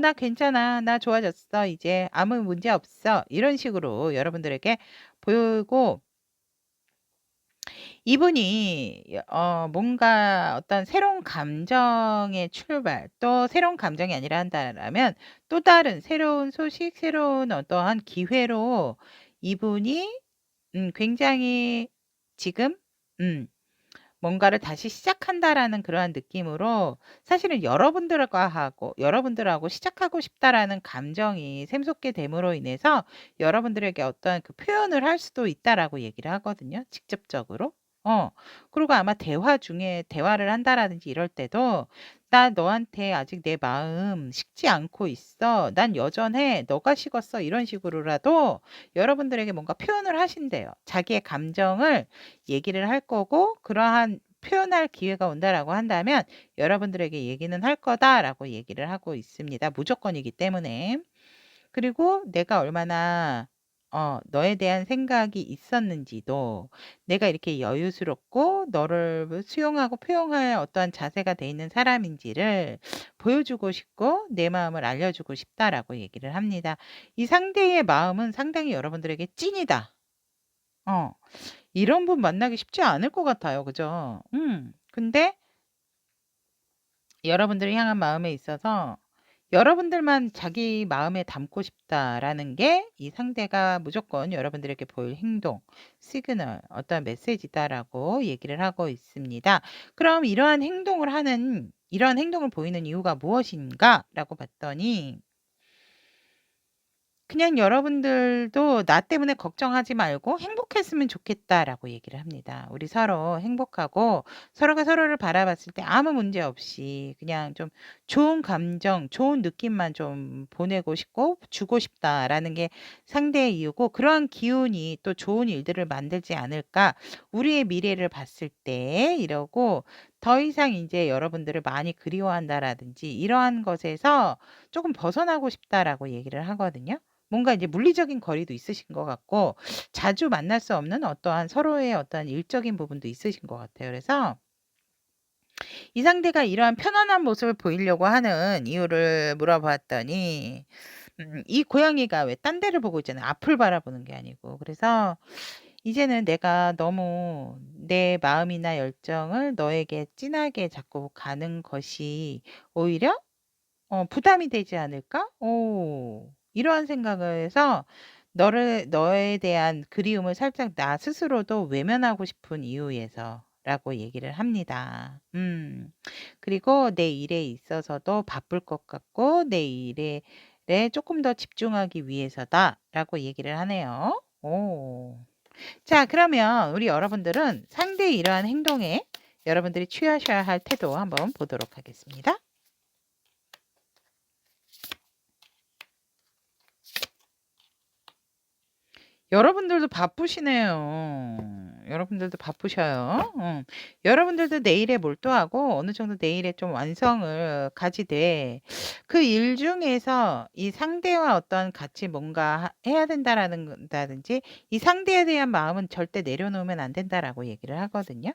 나 괜찮아. 나 좋아졌어. 이제 아무 문제 없어. 이런 식으로 여러분들에게 보이고 이분이 뭔가 어떤 새로운 감정의 출발 또 새로운 감정이 아니라 한다라면 또 다른 새로운 소식 새로운 어떠한 기회로 이분이 굉장히 지금 뭔가를 다시 시작한다라는 그러한 느낌으로 사실은 여러분들하고 시작하고 싶다라는 감정이 샘솟게 됨으로 인해서 여러분들에게 어떤 그 표현을 할 수도 있다라고 얘기를 하거든요. 직접적으로. 그리고 아마 대화 중에 대화를 한다라든지 이럴 때도 나 너한테 아직 내 마음 식지 않고 있어. 난 여전해. 너가 식었어. 이런 식으로라도 여러분들에게 뭔가 표현을 하신대요. 자기의 감정을 얘기를 할 거고 그러한 표현할 기회가 온다라고 한다면 여러분들에게 얘기는 할 거다라고 얘기를 하고 있습니다. 무조건이기 때문에. 그리고 내가 얼마나 너에 대한 생각이 있었는지도 내가 이렇게 여유스럽고 너를 수용하고 포용할 어떠한 자세가 돼 있는 사람인지를 보여주고 싶고 내 마음을 알려주고 싶다라고 얘기를 합니다. 이 상대의 마음은 상당히 여러분들에게 찐이다. 어, 이런 분 만나기 쉽지 않을 것 같아요. 그죠? 근데 여러분들을 향한 마음에 있어서 여러분들만 자기 마음에 담고 싶다라는 게 이 상대가 무조건 여러분들에게 보일 행동, 시그널, 어떤 메시지다라고 얘기를 하고 있습니다. 그럼 이러한 행동을 보이는 이유가 무엇인가라고 봤더니 그냥 여러분들도 나 때문에 걱정하지 말고 행복했으면 좋겠다라고 얘기를 합니다. 우리 서로 행복하고 서로가 서로를 바라봤을 때 아무 문제 없이 그냥 좀 좋은 감정, 좋은 느낌만 좀 보내고 싶고 주고 싶다라는 게 상대의 이유고 그러한 기운이 또 좋은 일들을 만들지 않을까 우리의 미래를 봤을 때 이러고 더 이상 이제 여러분들을 많이 그리워한다라든지 이러한 것에서 조금 벗어나고 싶다라고 얘기를 하거든요. 뭔가 이제 물리적인 거리도 있으신 것 같고 자주 만날 수 없는 어떠한 서로의 어떠한 일적인 부분도 있으신 것 같아요. 그래서 이 상대가 이러한 편안한 모습을 보이려고 하는 이유를 물어봤더니 이 고양이가 왜 딴 데를 보고 있잖아요. 앞을 바라보는 게 아니고. 그래서 이제는 내가 너무 내 마음이나 열정을 너에게 진하게 자꾸 가는 것이 오히려 부담이 되지 않을까? 이러한 생각을 해서 너에 대한 그리움을 살짝 나 스스로도 외면하고 싶은 이유에서라고 얘기를 합니다. 그리고 내 일에 있어서도 바쁠 것 같고 내 일에 조금 더 집중하기 위해서다라고 얘기를 하네요. 오. 자, 그러면 우리 여러분들은 상대의 이러한 행동에 여러분들이 취하셔야 할 태도 한번 보도록 하겠습니다. 여러분들도 바쁘시네요. 여러분들도 바쁘셔요. 여러분들도 내 일에 몰두하고 어느 정도 내 일에 좀 완성을 가지되 그 일 중에서 이 상대와 어떤 같이 뭔가 해야 된다라는 다든지 이 상대에 대한 마음은 절대 내려놓으면 안 된다라고 얘기를 하거든요.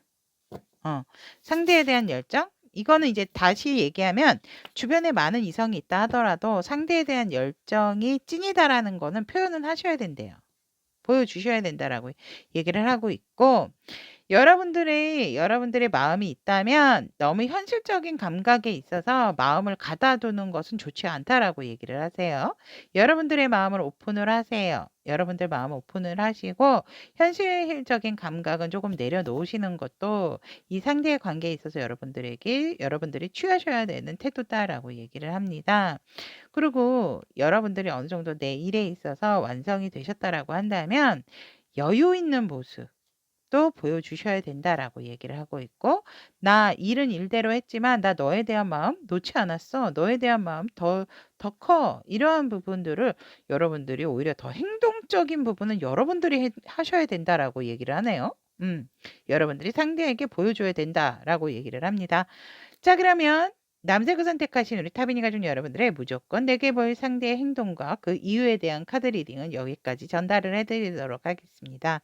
상대에 대한 열정? 이거는 이제 다시 얘기하면 주변에 많은 이성이 있다 하더라도 상대에 대한 열정이 찐이다라는 거는 표현은 하셔야 된대요. 보여주셔야 된다라고 얘기를 하고 있고 여러분들의 마음이 있다면 너무 현실적인 감각에 있어서 마음을 가다두는 것은 좋지 않다라고 얘기를 하세요. 여러분들의 마음을 오픈을 하세요. 여러분들 마음을 오픈을 하시고 현실적인 감각은 조금 내려놓으시는 것도 이 상대의 관계에 있어서 여러분들이 취하셔야 되는 태도다라고 얘기를 합니다. 그리고 여러분들이 어느 정도 내 일에 있어서 완성이 되셨다라고 한다면 여유 있는 모습 또 보여주셔야 된다라고 얘기를 하고 있고 나 일은 일대로 했지만 나 너에 대한 마음 놓지 않았어. 너에 대한 마음 더 커. 이러한 부분들을 여러분들이 오히려 더 행동적인 부분은 여러분들이 하셔야 된다라고 얘기를 하네요. 여러분들이 상대에게 보여줘야 된다라고 얘기를 합니다. 자, 그러면 남색을 선택하신 우리 타비니 가족 여러분들의 무조건 내게 보일 상대의 행동과 그 이유에 대한 카드 리딩은 여기까지 전달을 해드리도록 하겠습니다.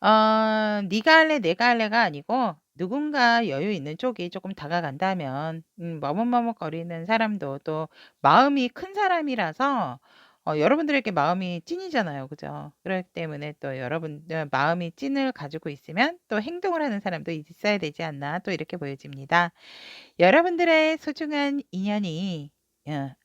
네가 할래, 내가 할래가 아니고 누군가 여유 있는 쪽이 조금 다가간다면 머뭇머뭇거리는 사람도 또 마음이 큰 사람이라서 여러분들에게 마음이 찐이잖아요. 그죠? 그렇기 때문에 또 여러분들 마음이 찐을 가지고 있으면 또 행동을 하는 사람도 있어야 되지 않나 또 이렇게 보여집니다. 여러분들의 소중한 인연이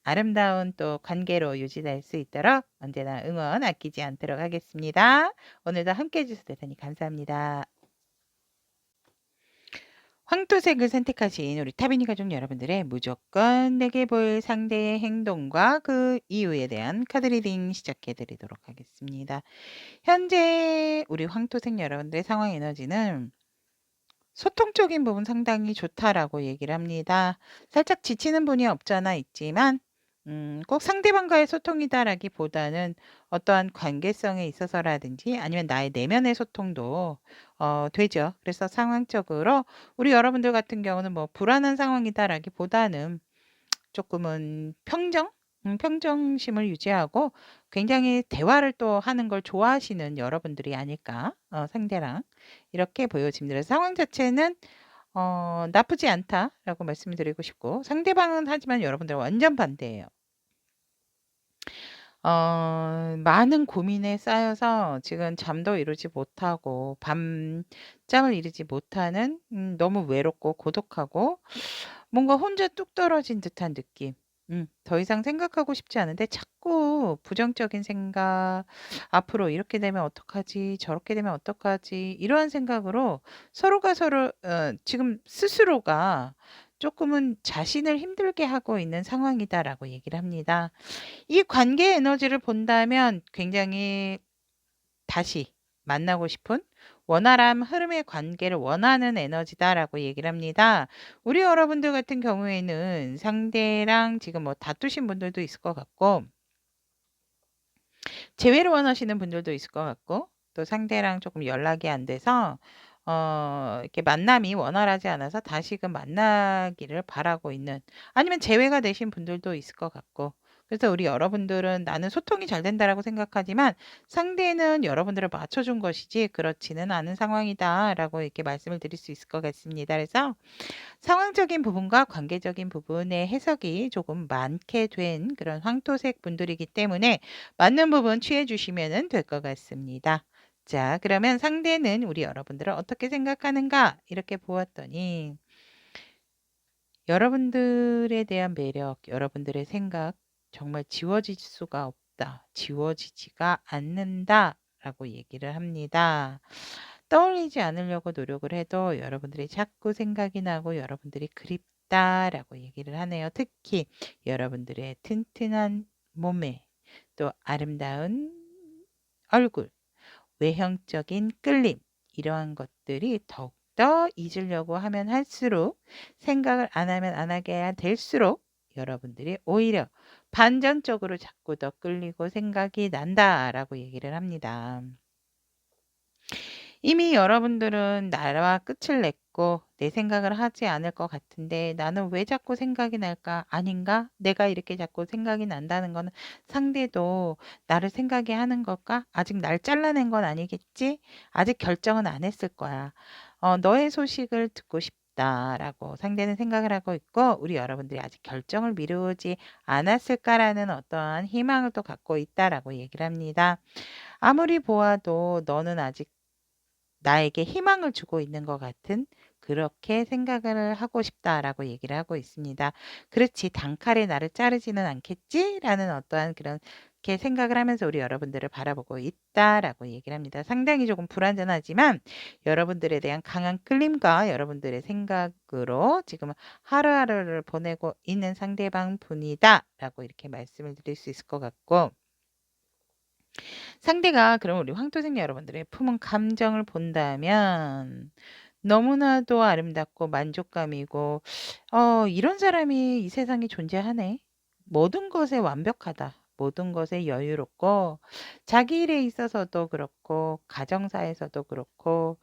아름다운 또 관계로 유지될 수 있도록 언제나 응원 아끼지 않도록 하겠습니다. 오늘도 함께 해주셔서 대단히 감사합니다. 황토색을 선택하신 우리 타비니 가족 여러분들의 무조건 내게 보일 상대의 행동과 그 이유에 대한 카드 리딩 시작해 드리도록 하겠습니다. 현재 우리 황토색 여러분들의 상황 에너지는 소통적인 부분 상당히 좋다라고 얘기를 합니다. 살짝 지치는 분이 없잖아 있지만 꼭 상대방과의 소통이다라기보다는 어떠한 관계성에 있어서라든지 아니면 나의 내면의 소통도 되죠. 그래서 상황적으로 우리 여러분들 같은 경우는 뭐 불안한 상황이다라기보다는 조금은 평정심을 유지하고 굉장히 대화를 또 하는 걸 좋아하시는 여러분들이 아닐까, 상대랑. 이렇게 보여집니다. 그래서 상황 자체는 나쁘지 않다라고 말씀을 드리고 싶고, 상대방은 하지만 여러분들은 완전 반대예요. 많은 고민에 쌓여서 지금 잠도 이루지 못하고 밤잠을 이루지 못하는 너무 외롭고 고독하고 뭔가 혼자 뚝 떨어진 듯한 느낌. 더 이상 생각하고 싶지 않은데 자꾸 부정적인 생각, 앞으로 이렇게 되면 어떡하지, 저렇게 되면 어떡하지, 이러한 생각으로 서로가 서로 지금 스스로가 조금은 자신을 힘들게 하고 있는 상황이다라고 얘기를 합니다. 이 관계 에너지를 본다면 굉장히 다시 만나고 싶은 원활한 흐름의 관계를 원하는 에너지다라고 얘기를 합니다. 우리 여러분들 같은 경우에는 상대랑 지금 뭐 다투신 분들도 있을 것 같고, 재회를 원하시는 분들도 있을 것 같고, 또 상대랑 조금 연락이 안 돼서 이렇게 만남이 원활하지 않아서 다시금 만나기를 바라고 있는, 아니면 재회가 되신 분들도 있을 것 같고, 그래서 우리 여러분들은 나는 소통이 잘 된다라고 생각하지만 상대는 여러분들을 맞춰준 것이지 그렇지는 않은 상황이다라고 이렇게 말씀을 드릴 수 있을 것 같습니다. 그래서 상황적인 부분과 관계적인 부분의 해석이 조금 많게 된 그런 황토색 분들이기 때문에 맞는 부분 취해 주시면 될 것 같습니다. 자, 그러면 상대는 우리 여러분들을 어떻게 생각하는가? 이렇게 보았더니 여러분들에 대한 매력, 여러분들의 생각 정말 지워질 수가 없다. 지워지지가 않는다. 라고 얘기를 합니다. 떠올리지 않으려고 노력을 해도 여러분들이 자꾸 생각이 나고 여러분들이 그립다라고 얘기를 하네요. 특히 여러분들의 튼튼한 몸매, 또 아름다운 얼굴, 외형적인 끌림, 이러한 것들이 더욱더 잊으려고 하면 할수록, 생각을 안 하면 안 하게 될수록 여러분들이 오히려 반전적으로 자꾸 더 끌리고 생각이 난다라고 얘기를 합니다. 이미 여러분들은 나와 끝을 냈고 내 생각을 하지 않을 것 같은데 나는 왜 자꾸 생각이 날까? 아닌가? 내가 이렇게 자꾸 생각이 난다는 거는 상대도 나를 생각이 하는 걸까? 아직 날 잘라낸 건 아니겠지? 아직 결정은 안 했을 거야. 너의 소식을 듣고 싶다라고 상대는 생각을 하고 있고, 우리 여러분들이 아직 결정을 미루지 않았을까라는 어떠한 희망을 또 갖고 있다라고 얘기를 합니다. 아무리 보아도 너는 아직 나에게 희망을 주고 있는 것 같은, 그렇게 생각을 하고 싶다라고 얘기를 하고 있습니다. 그렇지, 단칼에 나를 자르지는 않겠지라는 어떠한 그렇게 생각을 하면서 우리 여러분들을 바라보고 있다라고 얘기를 합니다. 상당히 조금 불완전하지만 여러분들에 대한 강한 끌림과 여러분들의 생각으로 지금 하루하루를 보내고 있는 상대방 분이다라고 이렇게 말씀을 드릴 수 있을 것 같고, 상대가 그럼 우리 황토색 여러분들의 품은 감정을 본다면 너무나도 아름답고 만족감이고, 이런 사람이 이 세상에 존재하네. 모든 것에 완벽하다. 모든 것에 여유롭고, 자기 일에 있어서도 그렇고, 가정사에서도 그렇고,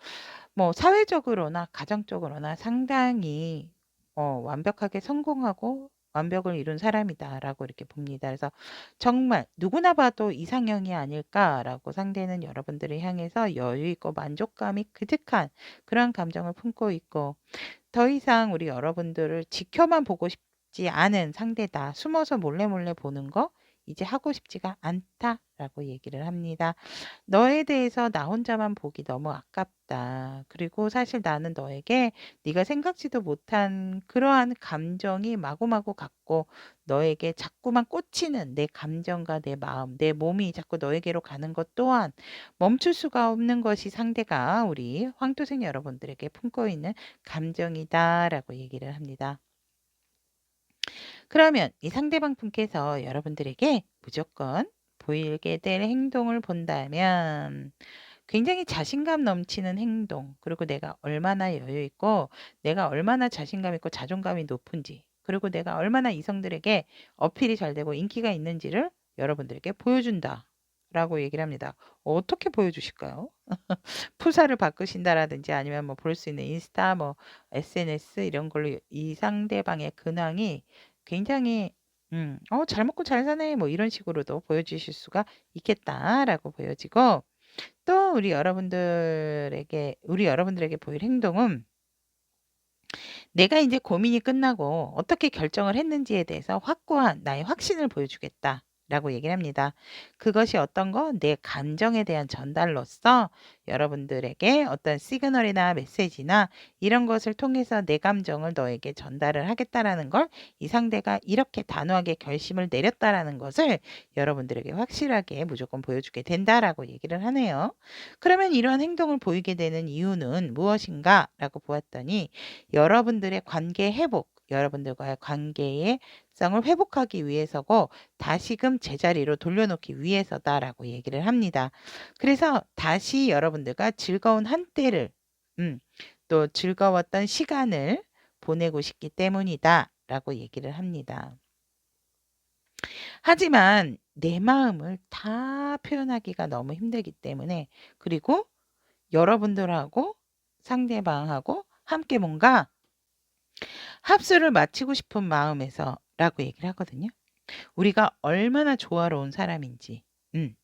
뭐 사회적으로나 가정적으로나 상당히 완벽하게 성공하고 완벽을 이룬 사람이다라고 이렇게 봅니다. 그래서 정말 누구나 봐도 이상형이 아닐까라고 상대는 여러분들을 향해서 여유 있고 만족감이 그득한 그런 감정을 품고 있고, 더 이상 우리 여러분들을 지켜만 보고 싶지 않은 상대다. 숨어서 몰래 몰래 보는 거 이제 하고 싶지가 않다라고 얘기를 합니다. 너에 대해서 나 혼자만 보기 너무 아깝다. 그리고 사실 나는 너에게 네가 생각지도 못한 그러한 감정이 마구마구 갖고 너에게 자꾸만 꽂히는 내 감정과 내 마음, 내 몸이 자꾸 너에게로 가는 것 또한 멈출 수가 없는 것이 상대가 우리 황토생 여러분들에게 품고 있는 감정이다라고 얘기를 합니다. 그러면 이 상대방 분께서 여러분들에게 무조건 보이게 될 행동을 본다면 굉장히 자신감 넘치는 행동, 그리고 내가 얼마나 여유 있고 내가 얼마나 자신감 있고 자존감이 높은지, 그리고 내가 얼마나 이성들에게 어필이 잘 되고 인기가 있는지를 여러분들에게 보여준다 라고 얘기를 합니다. 어떻게 보여주실까요? 프사를 바꾸신다라든지 아니면 뭐 볼 수 있는 인스타, 뭐 SNS 이런 걸로 이 상대방의 근황이 굉장히 잘 먹고 잘 사네 뭐 이런 식으로도 보여주실 수가 있겠다라고 보여지고, 또 우리 여러분들에게 보일 행동은 내가 이제 고민이 끝나고 어떻게 결정을 했는지에 대해서 확고한 나의 확신을 보여주겠다 라고 얘기를 합니다. 그것이 어떤 거? 내 감정에 대한 전달로서 여러분들에게 어떤 시그널이나 메시지나 이런 것을 통해서 내 감정을 너에게 전달을 하겠다라는 걸, 이 상대가 이렇게 단호하게 결심을 내렸다라는 것을 여러분들에게 확실하게 무조건 보여주게 된다라고 얘기를 하네요. 그러면 이러한 행동을 보이게 되는 이유는 무엇인가 라고 보았더니, 여러분들의 관계 회복, 여러분들과의 관계의 성을 회복하기 위해서고 다시금 제자리로 돌려놓기 위해서다라고 얘기를 합니다. 그래서 다시 여러분들과 즐거운 한때를, 또 즐거웠던 시간을 보내고 싶기 때문이다 라고 얘기를 합니다. 하지만 내 마음을 다 표현하기가 너무 힘들기 때문에, 그리고 여러분들하고 상대방하고 함께 뭔가 합수를 마치고 싶은 마음에서 라고 얘기를 하거든요. 우리가 얼마나 조화로운 사람인지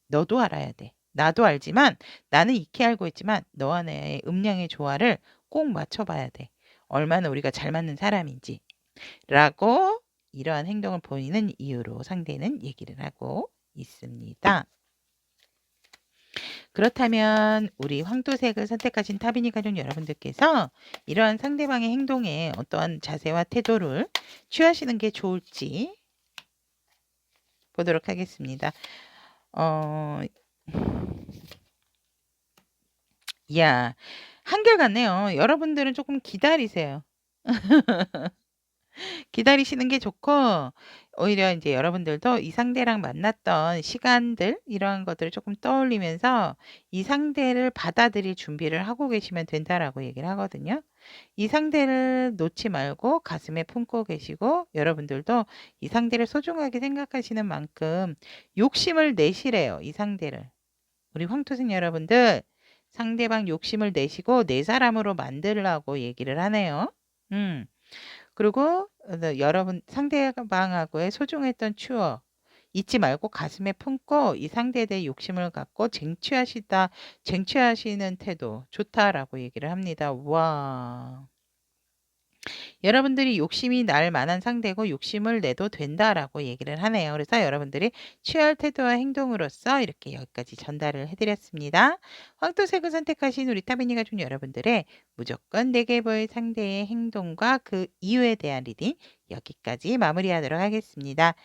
너도 알아야 돼. 나도 알지만, 나는 익히 알고 있지만 너와 나의 음량의 조화를 꼭 맞춰봐야 돼. 얼마나 우리가 잘 맞는 사람인지 라고 이러한 행동을 보이는 이유로 상대는 얘기를 하고 있습니다. 그렇다면 우리 황토색을 선택하신 타비니 가족 여러분들께서 이러한 상대방의 행동에 어떠한 자세와 태도를 취하시는 게 좋을지 보도록 하겠습니다. 야, 한결같네요. 여러분들은 조금 기다리세요. 기다리시는 게 좋고, 오히려 이제 여러분들도 이 상대랑 만났던 시간들, 이러한 것들을 조금 떠올리면서 이 상대를 받아들일 준비를 하고 계시면 된다라고 얘기를 하거든요. 이 상대를 놓지 말고 가슴에 품고 계시고, 여러분들도 이 상대를 소중하게 생각하시는 만큼 욕심을 내시래요, 이 상대를. 우리 황토생 여러분들, 상대방 욕심을 내시고 내 사람으로 만들라고 얘기를 하네요. 그리고 여러분 상대방하고의 소중했던 추억 잊지 말고 가슴에 품고 이 상대에 대해 욕심을 갖고 쟁취하시는 태도 좋다라고 얘기를 합니다. 와. 여러분들이 욕심이 날 만한 상대고 욕심을 내도 된다라고 얘기를 하네요. 그래서 여러분들이 취할 태도와 행동으로서 이렇게 여기까지 전달을 해드렸습니다. 황토색을 선택하신 우리 타비니 가족 여러분들의 무조건 내게 보일 상대의 행동과 그 이유에 대한 리딩 여기까지 마무리하도록 하겠습니다.